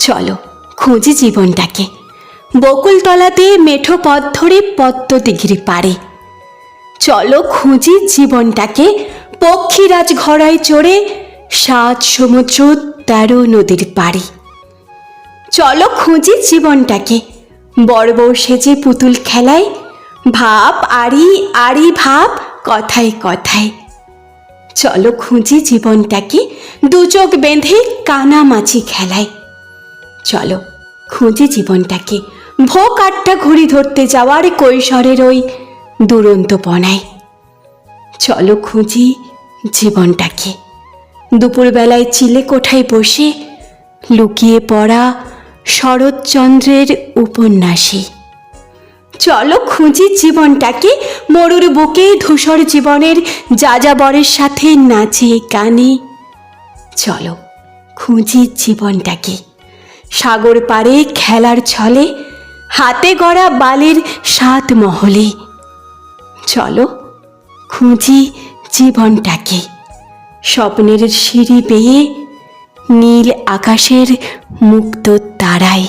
চলো খুঁজি জীবনটাকে, বকুলতলাতে মেঠো পথ ধরে পদ্ম দিঘির পাড়ে। চলো খুঁজি জীবনটাকে, পক্ষীরাজ ঘোড়ায় চড়ে 7 সমুদ্র 13 নদীর পাড়ে। চলো খুঁজি জীবনটাকে, বড় বউ সেজে পুতুল খেলায়, ভাব আড়ি আড়ি ভাব কথায় কথায়। চলো খুঁজি জীবনটাকে, 2 চোখ বেঁধে কানামাছি খেলায়। চলো খুঁজি জীবনটাকে, ভোগ 8টা ঘুড়ি ধরতে যাওয়ার কৈশোরের ওই দুরন্তপনায়। চলো খুঁজি জীবনটাকে, দুপুরবেলায় চিলে কোঠায় বসে লুকিয়ে পড়া শরৎচন্দ্রের উপন্যাসে। চলো খুঁজি জীবনটাকে, মরুর বুকে ধূসর জীবনের যাযাবরের সাথে নাচে গানে। চলো খুঁজি জীবনটাকে, সাগর পাড়ে খেলার ছলে, হাতে গড়া বালির 7 মহলে। চলো খুঁজি জীবনটাকে, স্বপ্নের সিঁড়ি বেয়ে নীল আকাশের মুক্ত তারায়।